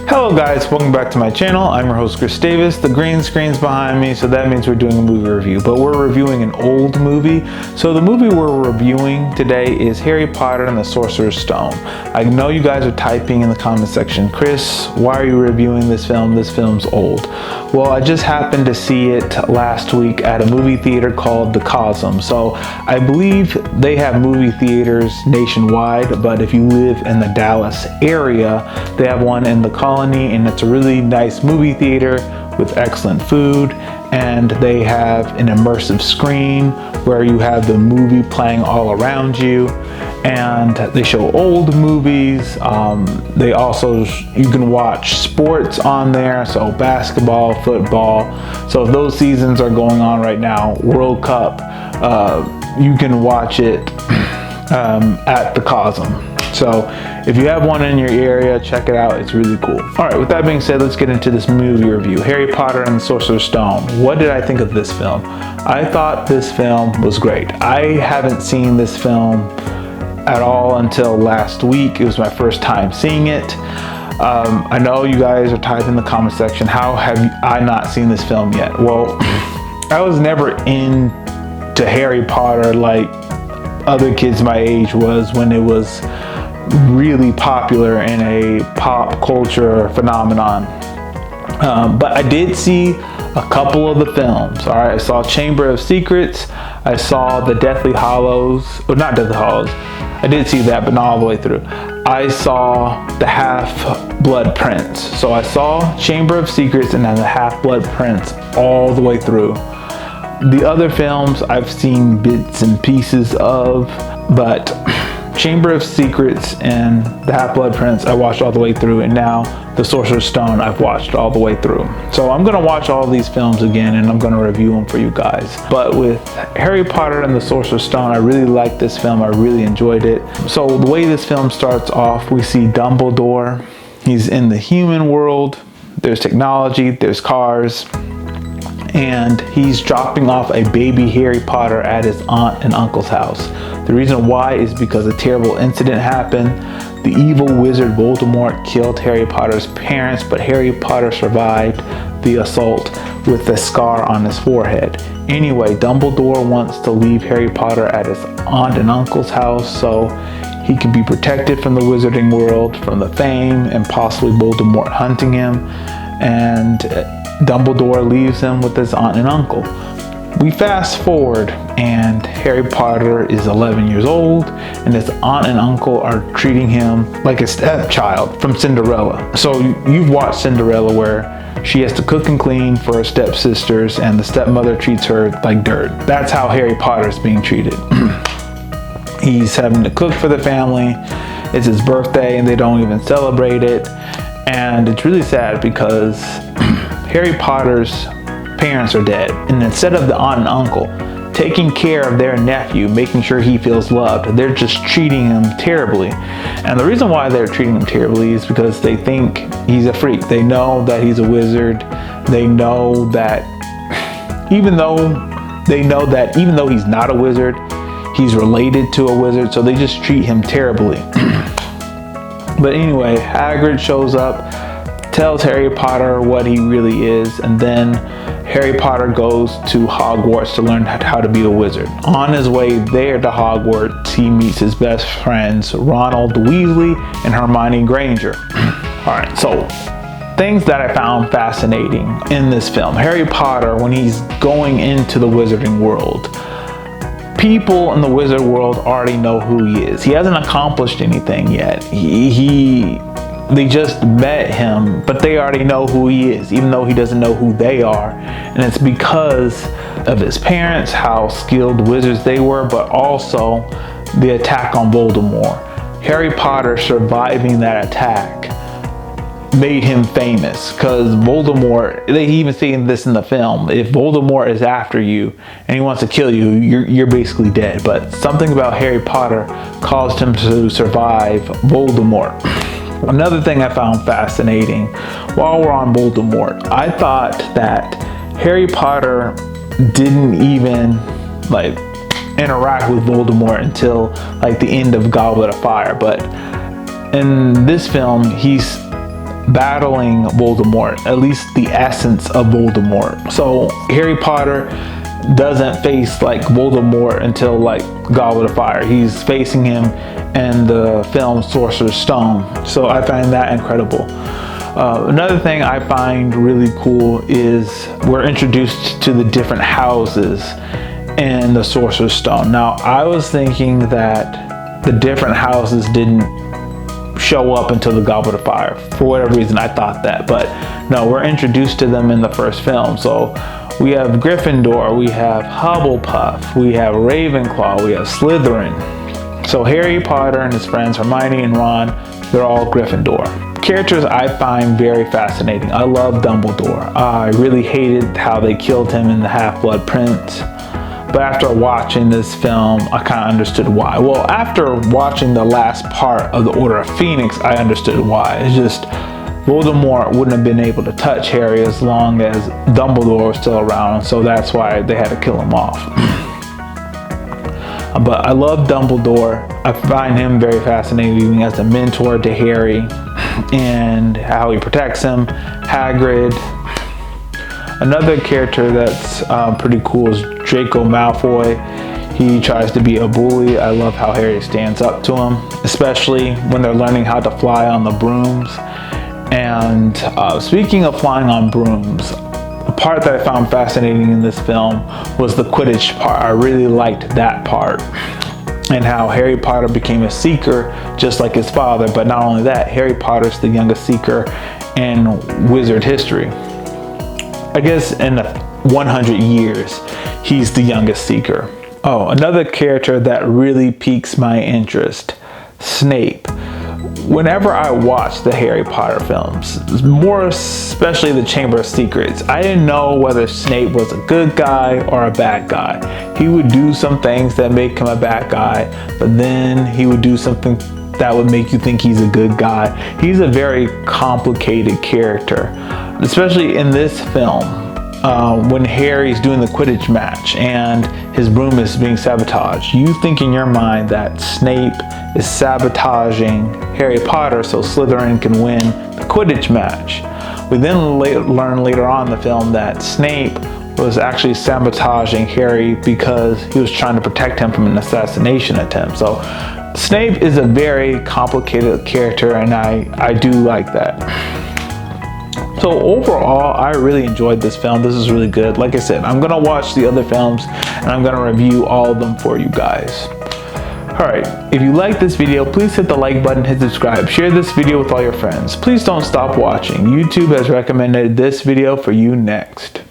Hello guys, welcome back to my channel. I'm your host Chris Davis. The green screen's behind me, so that means we're doing a movie review, but we're reviewing an old movie. So the movie we're reviewing today is Harry Potter and the Sorcerer's Stone. I know you guys are typing in the comment section, Chris, why are you reviewing this film? This film's old. Well, I just happened to see it last week at a movie theater called The Cosm. So I believe they have movie theaters nationwide, but if you live in the Dallas area, they have one in the Colony, and it's a really nice movie theater with excellent food, and they have an immersive screen where you have the movie playing all around you, and they show old movies. They also, you can watch sports on there, so basketball, football. So if those seasons are going on right now, World Cup, you can watch it at the Cosm. So if you have one in your area, check it out. It's really cool. All right, with that being said, let's get into this movie review. Harry Potter and the Sorcerer's Stone. What did I think of this film? I thought this film was great. I haven't seen this film at all until last week. It was my first time seeing it. I know you guys are typing in the comment section, how have I not seen this film yet? Well, I was never into Harry Potter like other kids my age was when it was really popular in a pop culture phenomenon. But I did see a couple of the films. All right, I saw Chamber of Secrets. I saw the Deathly Hallows, or not Deathly Hallows. I did see that, but not all the way through. I saw the Half-Blood Prince. So I saw Chamber of Secrets and then the Half-Blood Prince all the way through. The other films I've seen bits and pieces of, but Chamber of Secrets and the Half-Blood Prince I watched all the way through, and now the Sorcerer's Stone I've watched all the way through. So I'm gonna watch all these films again and I'm gonna review them for you guys. But with Harry Potter and the Sorcerer's Stone, I really liked this film. I really enjoyed it. So the way this film starts off, we see Dumbledore. He's in the human world. There's technology, there's cars, and he's dropping off a baby Harry Potter at his aunt and uncle's house. The reason why is because a terrible incident happened. The evil wizard Voldemort killed Harry Potter's parents, but Harry Potter survived the assault with a scar on his forehead. Anyway, Dumbledore wants to leave Harry Potter at his aunt and uncle's house so he can be protected from the wizarding world, from the fame, and possibly Voldemort hunting him. And Dumbledore leaves him with his aunt and uncle. We fast forward and Harry Potter is 11 years old and his aunt and uncle are treating him like a stepchild from Cinderella. So you've watched Cinderella where she has to cook and clean for her stepsisters and the stepmother treats her like dirt. That's how Harry Potter is being treated. He's having to cook for the family. It's his birthday and they don't even celebrate it. And it's really sad because Harry Potter's parents are dead, and instead of the aunt and uncle taking care of their nephew, making sure he feels loved, they're just treating him terribly. And the reason why they're treating him terribly is because they think he's a freak. They know that he's a wizard. They know that even though he's not a wizard, he's related to a wizard, so they just treat him terribly. But anyway, Hagrid shows up, tells Harry Potter what he really is, and then Harry Potter goes to Hogwarts to learn how to be a wizard. On his way there to Hogwarts, he meets his best friends, Ronald Weasley and Hermione Granger. All right, so things that I found fascinating in this film. Harry Potter, when he's going into the wizarding world, people in the wizard world already know who he is. He hasn't accomplished anything yet. They just met him, but they already know who he is, even though he doesn't know who they are. And it's because of his parents, how skilled wizards they were, but also the attack on Voldemort. Harry Potter surviving that attack made him famous, because Voldemort, they even say this in the film, if Voldemort is after you and he wants to kill you, you're basically dead. But something about Harry Potter caused him to survive Voldemort. Another thing I found fascinating while we're on Voldemort, I thought that Harry Potter didn't even interact with Voldemort until the end of Goblet of Fire, but in this film he's battling Voldemort, at least the essence of Voldemort. So Harry Potter doesn't face like Voldemort until like Goblet of Fire. He's facing him in the film Sorcerer's Stone. So I find that incredible. Another thing I find really cool is we're introduced to the different houses in the Sorcerer's Stone. Now, I was thinking that the different houses didn't show up until the Goblet of Fire. For whatever reason, I thought that, but no, we're introduced to them in the first film. So we have Gryffindor, we have Hufflepuff, we have Ravenclaw, we have Slytherin. So Harry Potter and his friends, Hermione and Ron, they're all Gryffindor. Characters I find very fascinating. I love Dumbledore. I really hated how they killed him in the Half-Blood Prince. But after watching this film, I kind of understood why. Well, after watching the last part of the Order of Phoenix, I understood why. It's just Voldemort wouldn't have been able to touch Harry as long as Dumbledore was still around, so that's why they had to kill him off. But I love Dumbledore. I find him very fascinating as a mentor to Harry and how he protects him. Hagrid. Another character that's pretty cool is Draco Malfoy. He tries to be a bully. I love how Harry stands up to him, especially when they're learning how to fly on the brooms. And speaking of flying on brooms, a part that I found fascinating in this film was the Quidditch part. I really liked that part. And how Harry Potter became a seeker just like his father. But not only that, Harry Potter's the youngest seeker in wizard history. I guess in 100 years, he's the youngest seeker. Oh, another character that really piques my interest, Snape. Whenever I watch the Harry Potter films, more especially the Chamber of Secrets, I didn't know whether Snape was a good guy or a bad guy. He would do some things that make him a bad guy, but then he would do something that would make you think he's a good guy. He's a very complicated character, especially in this film. When Harry's doing the Quidditch match and his broom is being sabotaged, you think in your mind that Snape is sabotaging Harry Potter so Slytherin can win the Quidditch match. We then learn later on in the film that Snape was actually sabotaging Harry because he was trying to protect him from an assassination attempt. So Snape is a very complicated character, and I do like that. So overall, I really enjoyed this film. This is really good. Like I said, I'm gonna watch the other films and I'm gonna review all of them for you guys. Alright, if you like this video, please hit the like button, hit subscribe, share this video with all your friends. Please don't stop watching. YouTube has recommended this video for you next.